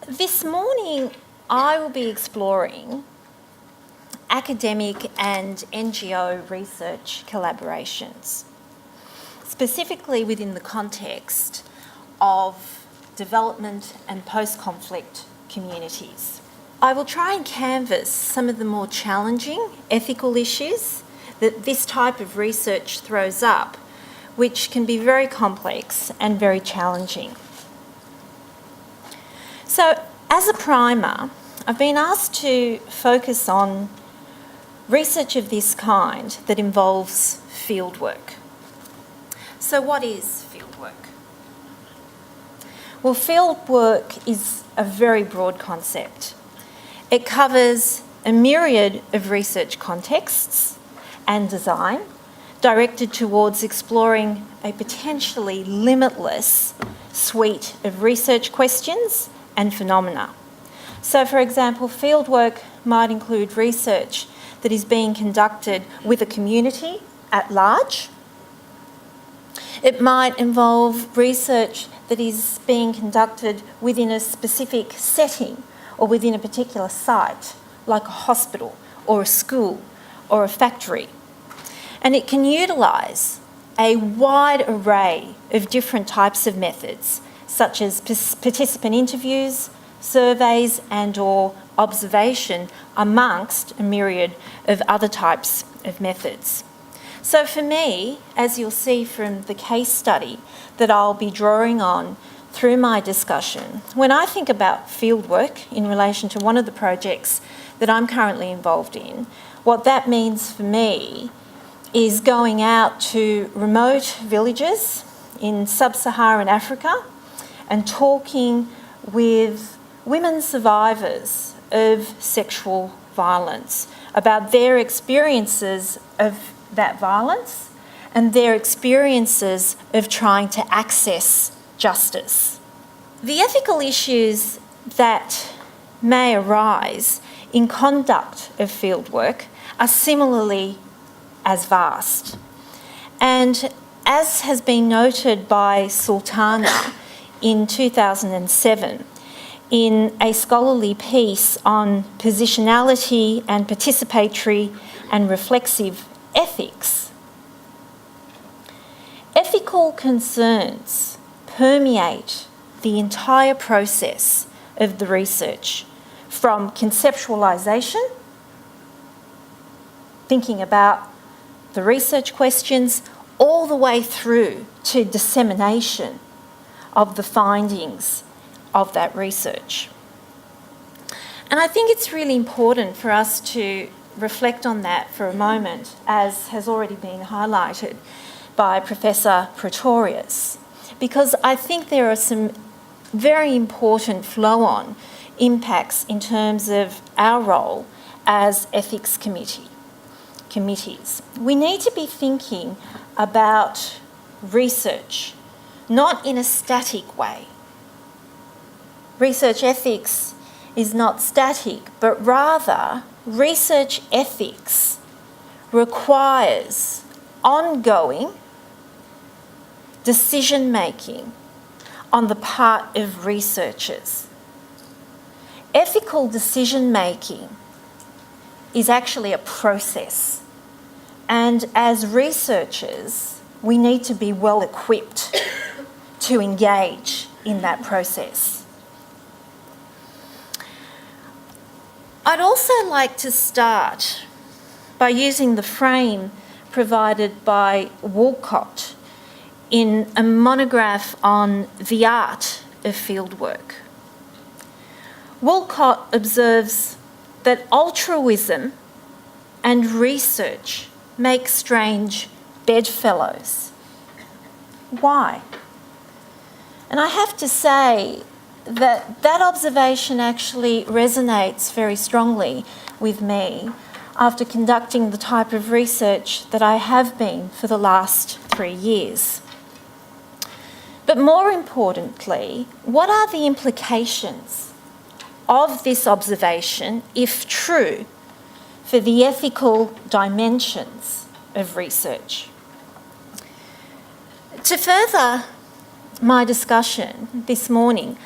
This morning I will be exploring academic and NGO research collaborations, specifically within the context of development and post-conflict communities. I will try and canvass some of the more challenging ethical issues that this type of research throws up, which can be very complex and very challenging. So, as a primer, I've been asked to focus on research of this kind that involves fieldwork. So what is fieldwork? Well, fieldwork is a very broad concept. It covers a myriad of research contexts and design directed towards exploring a potentially limitless suite of research questions and phenomena. So, for example, fieldwork might include research that is being conducted with a community at large. It might involve research that is being conducted within a specific setting or within a particular site, like a hospital or a school or a factory. And it can utilise a wide array of different types of methods, such as participant interviews, surveys and/or observation, amongst a myriad of other types of methods. So for me, as you'll see from the case study that I'll be drawing on through my discussion, when I think about fieldwork in relation to one of the projects that I'm currently involved in, what that means for me is going out to remote villages in sub-Saharan Africa and talking with women survivors of sexual violence about their experiences of that violence and their experiences of trying to access justice. The ethical issues that may arise in conduct of fieldwork are similarly as vast. And as has been noted by Sultana in 2007 in a scholarly piece on positionality and participatory and reflexive ethics, ethical concerns permeate the entire process of the research, from conceptualisation, thinking about the research questions, all the way through to dissemination of the findings of that research. And I think it's really important for us to reflect on that for a moment, as has already been highlighted by Professor Pretorius, because I think there are some very important flow-on impacts in terms of our role as ethics committees. We need to be thinking about research not in a static way. Research ethics is not static, but rather research ethics requires ongoing decision-making on the part of researchers. Ethical decision-making is actually a process, and as researchers, we need to be well equipped to engage in that process. I'd also like to start by using the frame provided by Walcott in a monograph on the art of fieldwork. Walcott observes that altruism and research make strange bedfellows. Why? And I have to say that observation actually resonates very strongly with me after conducting the type of research that I have been for the last 3 years. But more importantly, what are the implications of this observation, if true, for the ethical dimensions of research? To further my discussion this morning,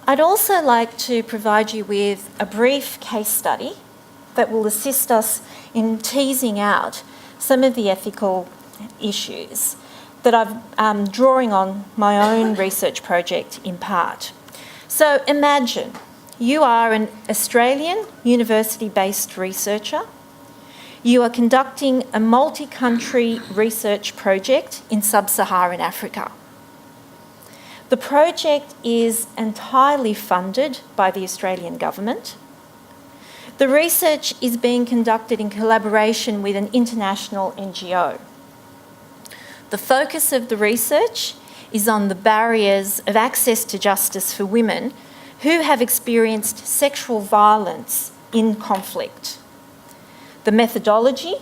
I'd also like to provide you with a brief case study that will assist us in teasing out some of the ethical issues that I'm drawing on my own research project in part. So imagine you are an Australian university-based researcher. You are conducting a multi-country research project in sub-Saharan Africa. The project is entirely funded by the Australian government. The research is being conducted in collaboration with an international NGO. The focus of the research is on the barriers of access to justice for women who have experienced sexual violence in conflict. The methodology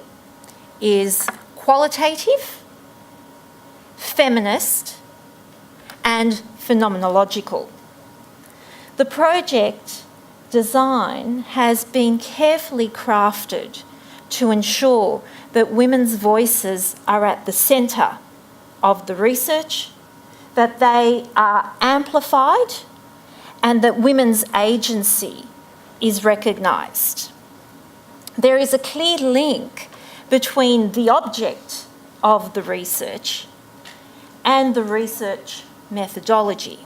is qualitative, feminist, and phenomenological. The project design has been carefully crafted to ensure that women's voices are at the centre of the research, that they are amplified, and that women's agency is recognised. There is a clear link between the object of the research and the research methodology.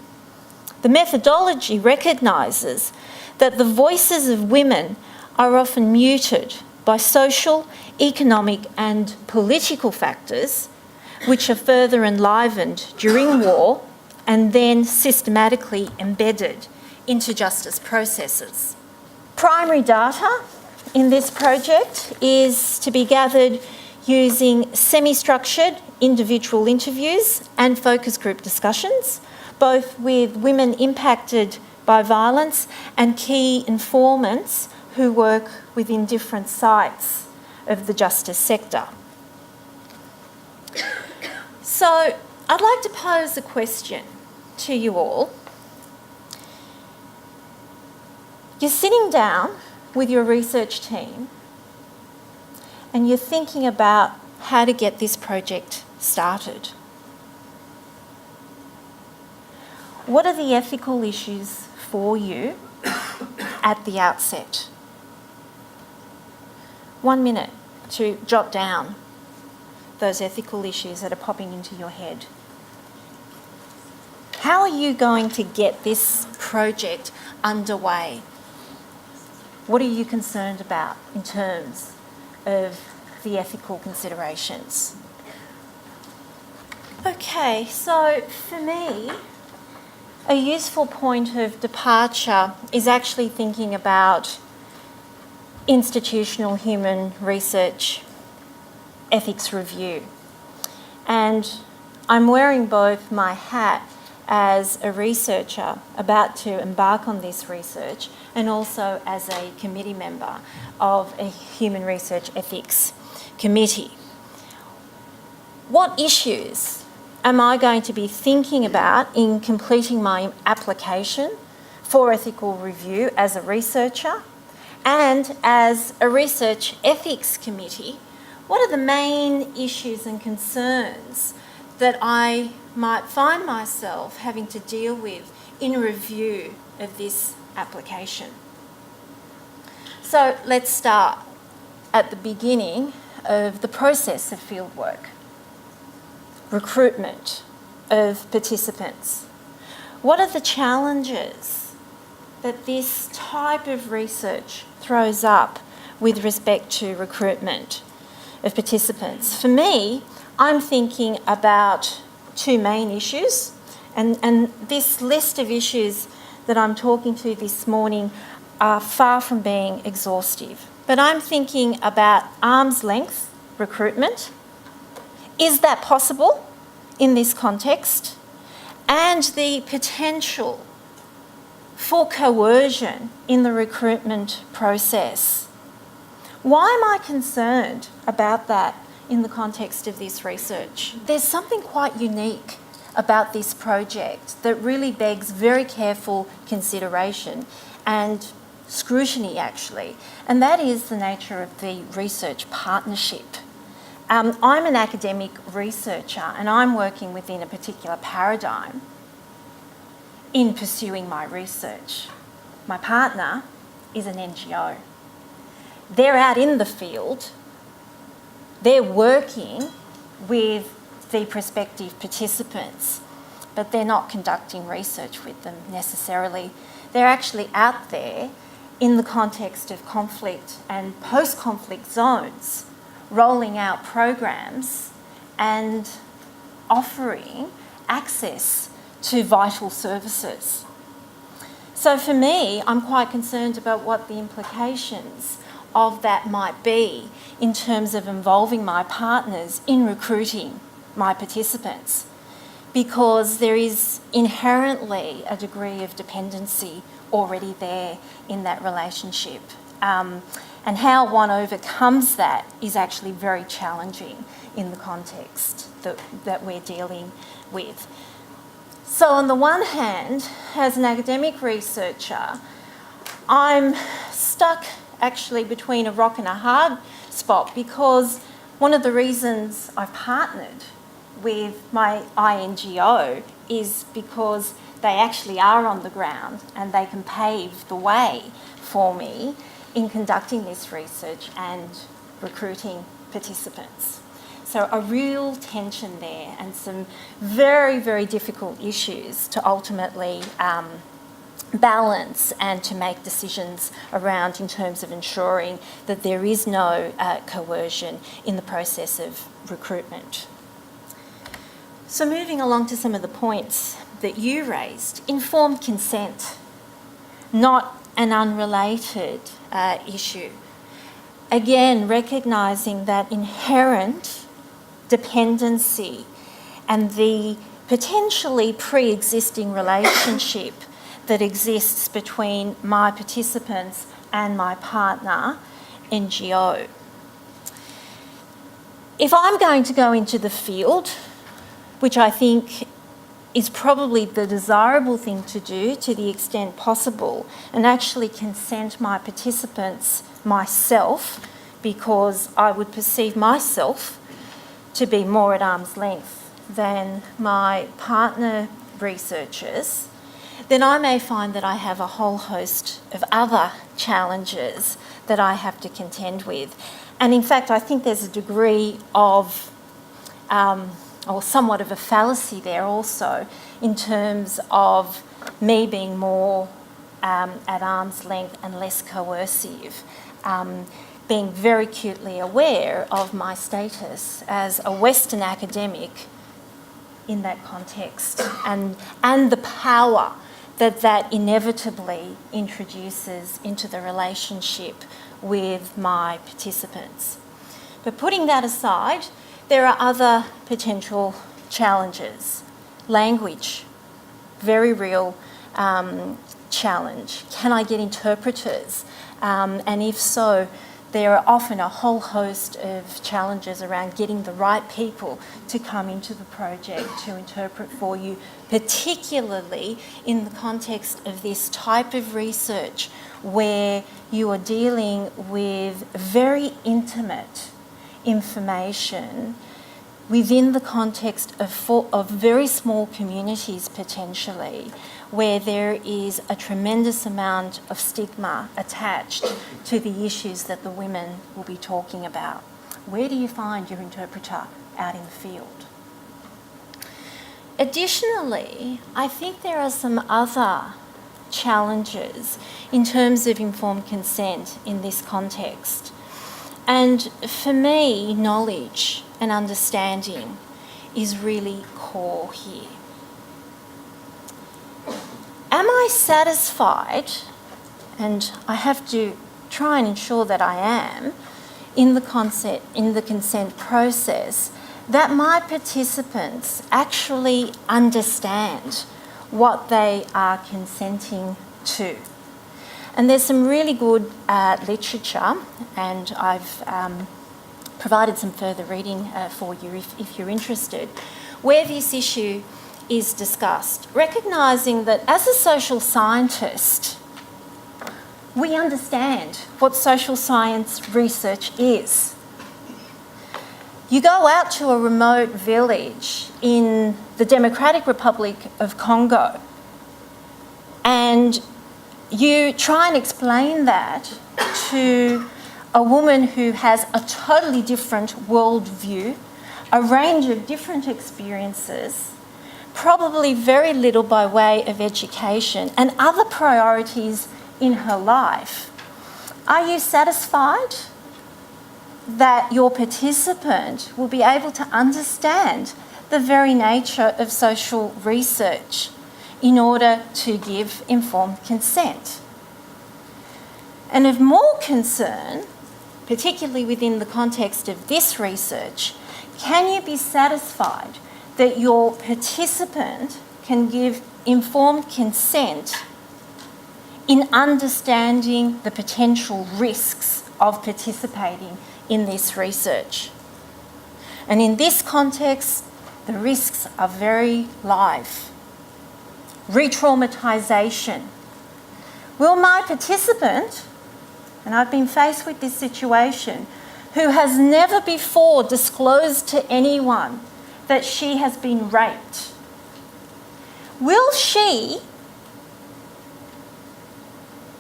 The methodology recognises that the voices of women are often muted by social, economic and political factors which are further enlivened during war and then systematically embedded into justice processes. Primary data in this project is to be gathered using semi-structured individual interviews and focus group discussions, both with women impacted by violence and key informants who work within different sites of the justice sector. So I'd like to pose a question to you all. You're sitting down with your research team and you're thinking about how to get this project started. What are the ethical issues for you at the outset? 1 minute to jot down those ethical issues that are popping into your head. How are you going to get this project underway? What are you concerned about in terms of the ethical considerations? Okay, so for me, a useful point of departure is actually thinking about institutional human research ethics review. And I'm wearing both my hat as a researcher about to embark on this research and also as a committee member of a human research ethics committee. What issues am I going to be thinking about in completing my application for ethical review as a researcher? And as a research ethics committee, what are the main issues and concerns that I might find myself having to deal with in review of this application? So let's start at the beginning of the process of fieldwork. Recruitment of participants. What are the challenges that this type of research throws up with respect to recruitment of participants? For me, I'm thinking about two main issues, and this list of issues that I'm talking to this morning are far from being exhaustive. But I'm thinking about arm's length recruitment. Is that possible in this context? And the potential for coercion in the recruitment process. Why am I concerned about that in the context of this research? There's something quite unique about this project that really begs very careful consideration and scrutiny, actually, and that is the nature of the research partnership. I'm an academic researcher and I'm working within a particular paradigm. in pursuing my research. My partner is an NGO. They're out in the field, they're working with the prospective participants, but they're not conducting research with them necessarily. They're actually out there in the context of conflict and post-conflict zones, rolling out programs and offering access to vital services. So for me, I'm quite concerned about what the implications of that might be in terms of involving my partners in recruiting my participants, because there is inherently a degree of dependency already there in that relationship. And how one overcomes that is actually very challenging in the context that we're dealing with. So on the one hand, as an academic researcher, I'm stuck actually between a rock and a hard spot, because one of the reasons I've partnered with my INGO is because they actually are on the ground and they can pave the way for me in conducting this research and recruiting participants. So a real tension there, and some very, very difficult issues to ultimately balance and to make decisions around in terms of ensuring that there is no coercion in the process of recruitment. So moving along to some of the points that you raised, informed consent, not an unrelated issue. Again, recognising that inherent dependency and the potentially pre-existing relationship that exists between my participants and my partner, NGO. If I'm going to go into the field, which I think is probably the desirable thing to do to the extent possible, and actually consent my participants myself, because I would perceive myself to be more at arm's length than my partner researchers, then I may find that I have a whole host of other challenges that I have to contend with. And in fact, I think there's a degree of, or somewhat of a fallacy there also, in terms of me being more at arm's length and less coercive. Being very acutely aware of my status as a Western academic in that context, and the power that inevitably introduces into the relationship with my participants. But putting that aside, there are other potential challenges. Language, very real challenge. Can I get interpreters? And if so, there are often a whole host of challenges around getting the right people to come into the project to interpret for you, particularly in the context of this type of research where you are dealing with very intimate information within the context of very small communities potentially, where there is a tremendous amount of stigma attached to the issues that the women will be talking about. Where do you find your interpreter out in the field? Additionally, I think there are some other challenges in terms of informed consent in this context. And for me, knowledge and understanding is really core here. Am I satisfied, and I have to try and ensure that I am, in the consent process, that my participants actually understand what they are consenting to? And there's some really good literature, and I've provided some further reading for you if you're interested, where this issue is discussed, recognising that as a social scientist, we understand what social science research is. You go out to a remote village in the Democratic Republic of Congo, And you try and explain that to a woman who has a totally different worldview, a range of different experiences, probably very little by way of education, and other priorities in her life. Are you satisfied that your participant will be able to understand the very nature of social research in order to give informed consent? And of more concern, particularly within the context of this research, can you be satisfied that your participant can give informed consent in understanding the potential risks of participating in this research? And in this context, the risks are very live. Re-traumatisation. Will my participant, and I've been faced with this situation, who has never before disclosed to anyone that she has been raped, will she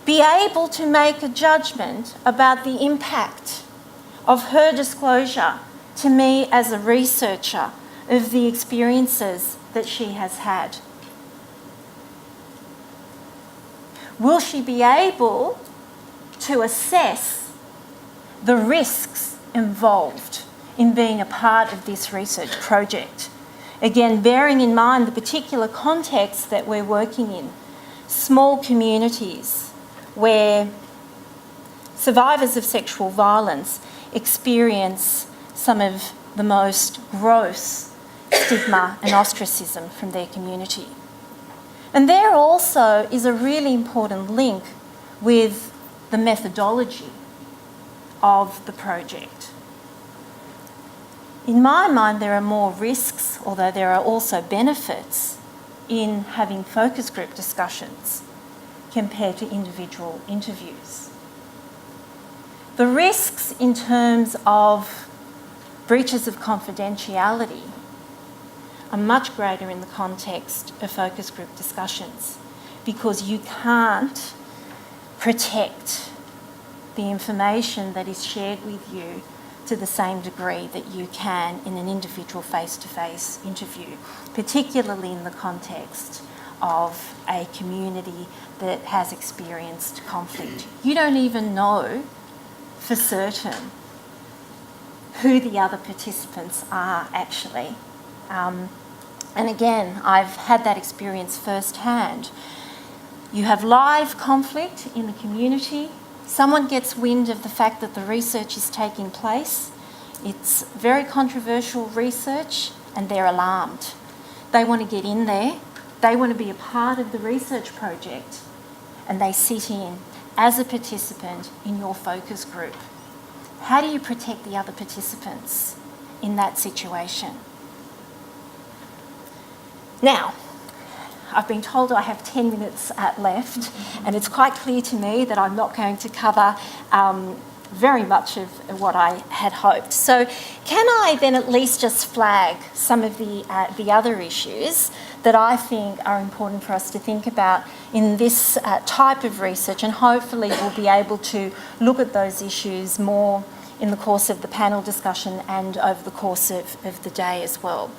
be able to make a judgment about the impact of her disclosure to me as a researcher of the experiences that she has had? Will she be able to assess the risks involved in being a part of this research project? Again, bearing in mind the particular context that we're working in, small communities where survivors of sexual violence experience some of the most gross stigma and ostracism from their community. And there also is a really important link with the methodology of the project. In my mind, there are more risks, although there are also benefits, in having focus group discussions compared to individual interviews. The risks in terms of breaches of confidentiality are much greater in the context of focus group discussions because you can't protect the information that is shared with you to the same degree that you can in an individual face-to-face interview, particularly in the context of a community that has experienced conflict. You don't even know for certain who the other participants are actually. And again, I've had that experience firsthand. You have live conflict in the community. Someone gets wind of the fact that the research is taking place. It's very controversial research and they're alarmed. They want to get in there. They want to be a part of the research project and they sit in as a participant in your focus group. How do you protect the other participants in that situation? Now, I've been told I have 10 minutes left, and it's quite clear to me that I'm not going to cover very much of what I had hoped. So can I then at least just flag some of the other issues that I think are important for us to think about in this type of research, and hopefully we'll be able to look at those issues more in the course of the panel discussion and over the course of the day as well.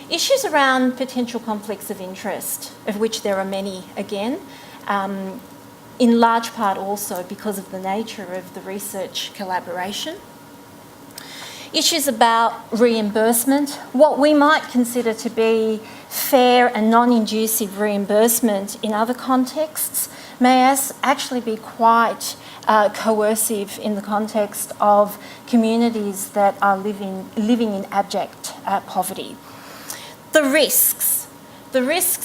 Issues around potential conflicts of interest, of which there are many again, in large part also because of the nature of the research collaboration. Issues about reimbursement, what we might consider to be fair and non-inducive reimbursement in other contexts may actually be quite coercive in the context of communities that are living in abject poverty. The risks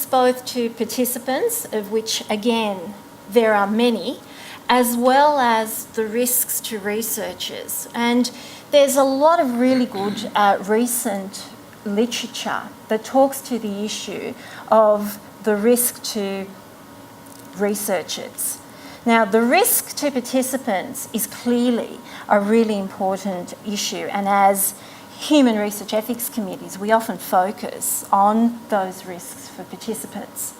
both to participants, of which again there are many, as well as the risks to researchers. And there's a lot of really good recent literature that talks to the issue of the risk to researchers. Now, the risk to participants is clearly a really important issue, and as human research ethics committees, we often focus on those risks for participants.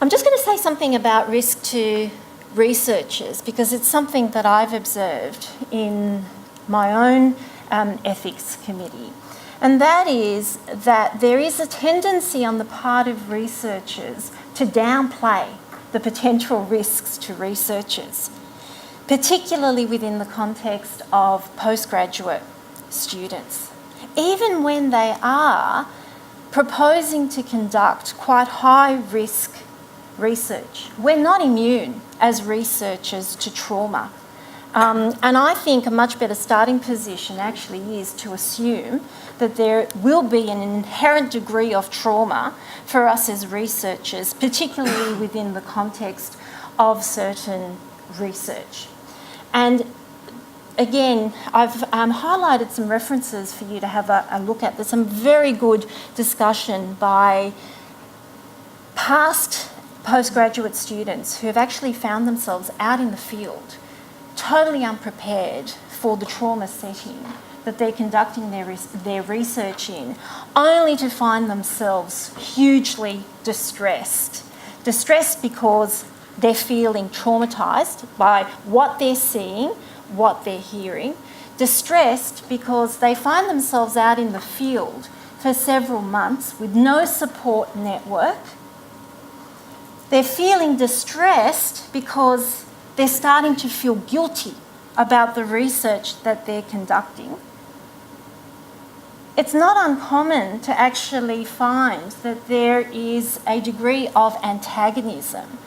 I'm just going to say something about risk to researchers because it's something that I've observed in my own ethics committee. And that is that there is a tendency on the part of researchers to downplay the potential risks to researchers, particularly within the context of postgraduate students, even when they are proposing to conduct quite high-risk research. We're not immune as researchers to trauma. And I think a much better starting position actually is to assume that there will be an inherent degree of trauma for us as researchers, particularly within the context of certain research. And again, I've highlighted some references for you to have a look at. There's some very good discussion by past postgraduate students who have actually found themselves out in the field, totally unprepared for the trauma setting that they're conducting their research in, only to find themselves hugely distressed. Distressed because they're feeling traumatised by what they're seeing, what they're hearing. Distressed because they find themselves out in the field for several months with no support network. They're feeling distressed because they're starting to feel guilty about the research that they're conducting. It's not uncommon to actually find that there is a degree of antagonism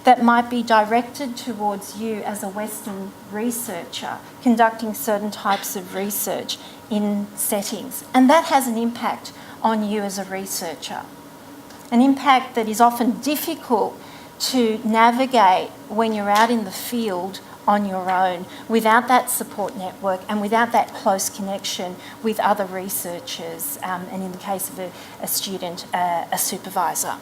that might be directed towards you as a Western researcher conducting certain types of research in settings. And that has an impact on you as a researcher. An impact that is often difficult to navigate when you're out in the field on your own without that support network and without that close connection with other researchers, and in the case of a student, a supervisor.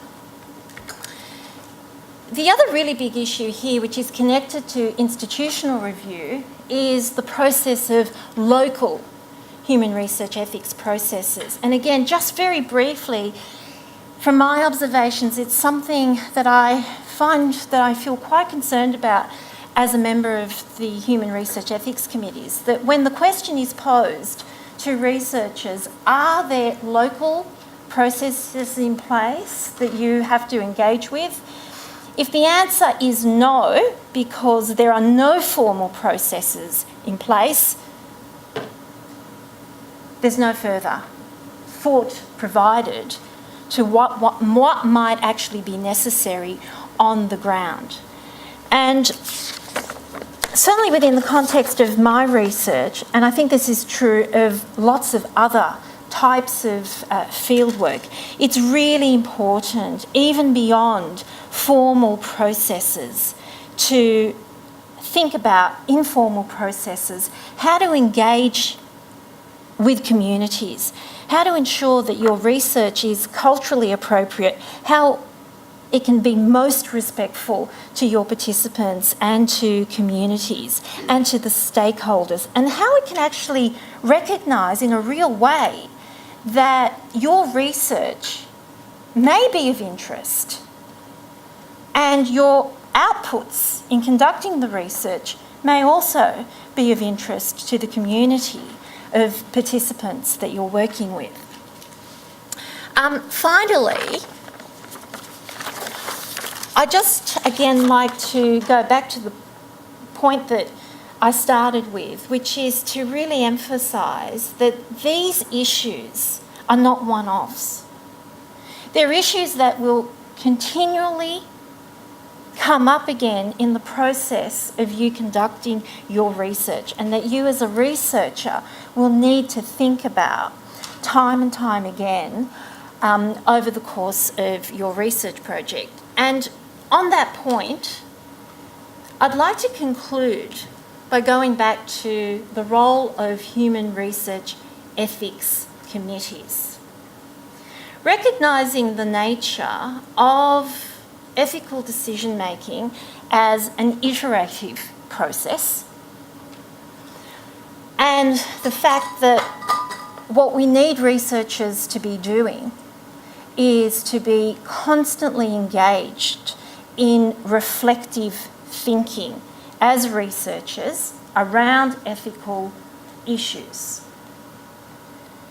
The other really big issue here, which is connected to institutional review, is the process of local human research ethics processes. And again, just very briefly, from my observations, it's something that I find that I feel quite concerned about as a member of the Human Research Ethics Committees, that when the question is posed to researchers, are there local processes in place that you have to engage with? If the answer is no, because there are no formal processes in place, there's no further thought provided to what might actually be necessary on the ground. And certainly within the context of my research, and I think this is true of lots of other types of fieldwork, it's really important, even beyond formal processes, to think about informal processes, how to engage with communities, how to ensure that your research is culturally appropriate, how it can be most respectful to your participants and to communities and to the stakeholders, and how it can actually recognise in a real way that your research may be of interest and your outputs in conducting the research may also be of interest to the community of participants that you're working with. Finally, I just again like to go back to the point that I started with, which is to really emphasise that these issues are not one-offs. They're issues that will continually come up again in the process of you conducting your research, and that you as a researcher will need to think about time and time again over the course of your research project. And on that point, I'd like to conclude by going back to the role of human research ethics committees. Recognising the nature of ethical decision making as an iterative process, and the fact that what we need researchers to be doing is to be constantly engaged in reflective thinking as researchers around ethical issues.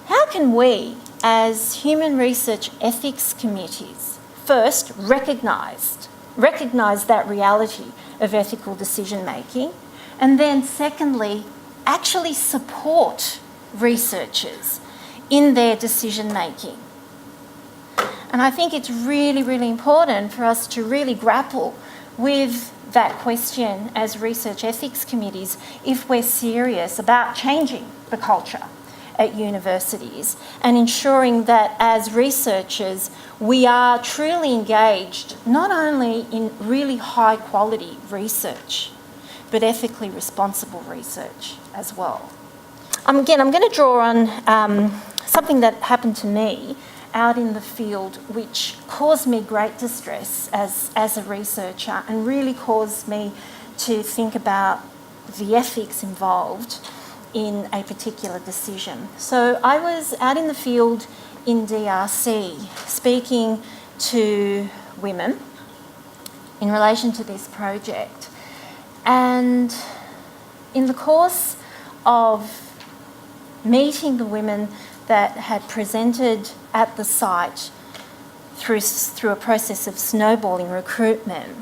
How can we, as human research ethics committees, first recognise that reality of ethical decision making, and then secondly, actually support researchers in their decision making? And I think it's really, really important for us to really grapple with that question as research ethics committees if we're serious about changing the culture at universities and ensuring that as researchers we are truly engaged not only in really high quality research but ethically responsible research as well. Again, I'm going to draw on something that happened to me out in the field which caused me great distress as a researcher and really caused me to think about the ethics involved in a particular decision. So I was out in the field in DRC speaking to women in relation to this project, and in the course of meeting the women that had presented at the site through a process of snowballing recruitment,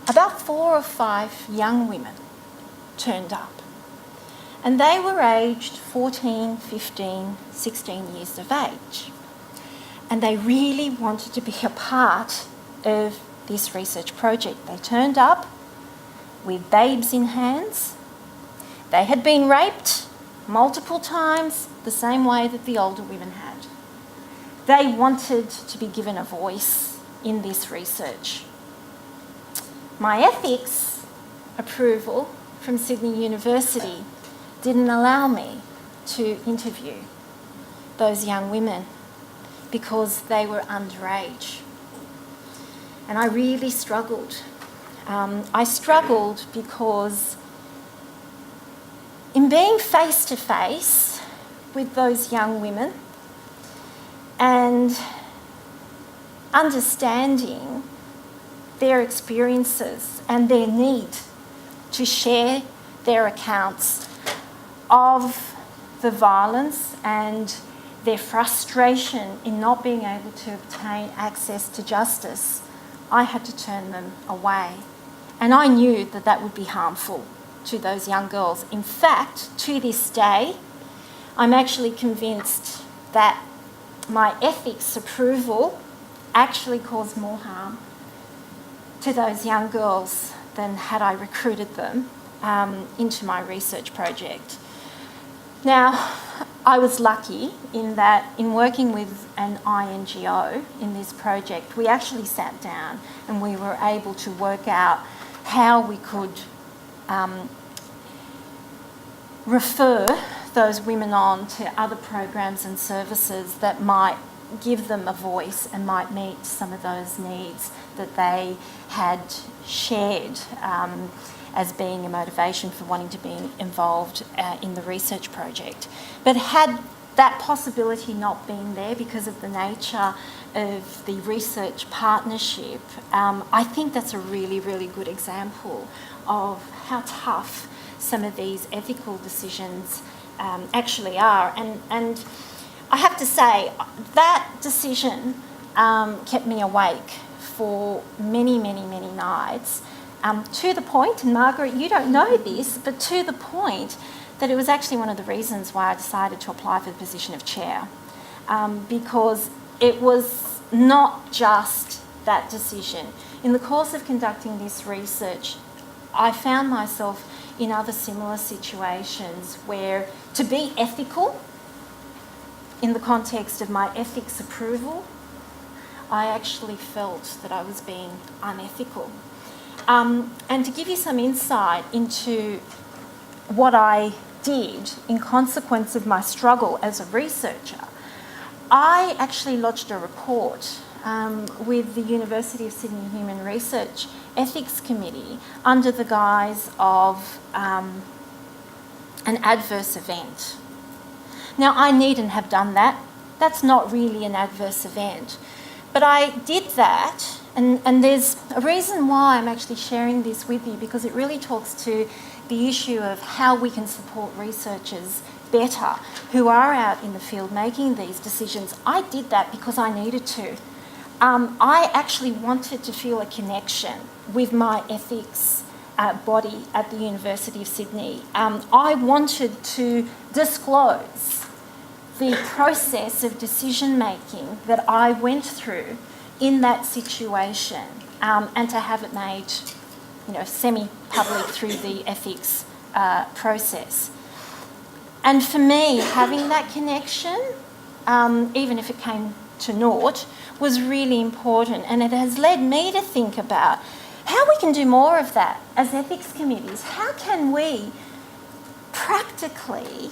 about 4 or 5 young women turned up. And they were aged 14, 15, 16 years of age. And they really wanted to be a part of this research project. They turned up with babes in hands. They had been raped multiple times, the same way that the older women had. They wanted to be given a voice in this research. My ethics approval from Sydney University didn't allow me to interview those young women because they were underage. And I really struggled. I struggled because in being face to face with those young women and understanding their experiences and their need to share their accounts of the violence and their frustration in not being able to obtain access to justice, I had to turn them away. And I knew that that would be harmful to those young girls. In fact, to this day, I'm actually convinced that my ethics approval actually caused more harm to those young girls than had I recruited them into my research project. Now, I was lucky in that in working with an NGO in this project, we actually sat down and we were able to work out how we could refer those women on to other programs and services that might give them a voice and might meet some of those needs that they had shared as being a motivation for wanting to be involved in the research project. But had that possibility not been there because of the nature of the research partnership, I think that's a really, really good example of how tough some of these ethical decisions actually are. And I have to say, that decision kept me awake for many, many, many nights, to the point, and Margaret, you don't know this, but to the point that it was actually one of the reasons why I decided to apply for the position of chair, because it was not just that decision. In the course of conducting this research, I found myself in other similar situations where to be ethical in the context of my ethics approval, I actually felt that I was being unethical. And to give you some insight into what I did in consequence of my struggle as a researcher, I actually lodged a report with the University of Sydney Human Research Ethics Committee under the guise of an adverse event. Now, I needn't have done that. That's not really an adverse event. But I did that And there's a reason why I'm actually sharing this with you, because it really talks to the issue of how we can support researchers better who are out in the field making these decisions. I did that because I needed to. I actually wanted to feel a connection with my ethics body at the University of Sydney. I wanted to disclose the process of decision making that I went through in that situation, and to have it made, semi-public through the ethics process. And for me, having that connection, even if it came to naught, was really important. And it has led me to think about how we can do more of that as ethics committees. How can we practically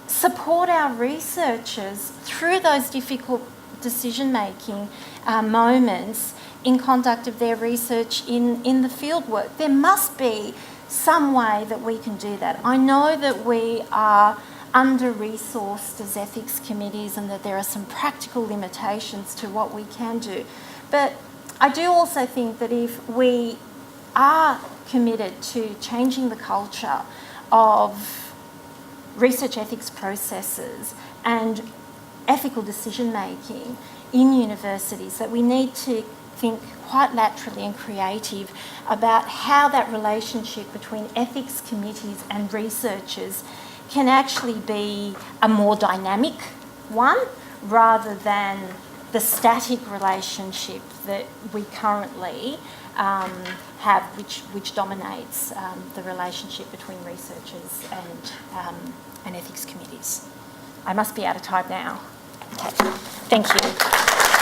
support our researchers through those difficult decision-making moments in conduct of their research in the fieldwork? There must be some way that we can do that. I know that we are under-resourced as ethics committees and that there are some practical limitations to what we can do. But I do also think that if we are committed to changing the culture of research ethics processes and ethical decision-making in universities, that we need to think quite laterally and creative about how that relationship between ethics committees and researchers can actually be a more dynamic one, rather than the static relationship that we currently have, which dominates the relationship between researchers and ethics committees. I must be out of time now. Okay. Thank you.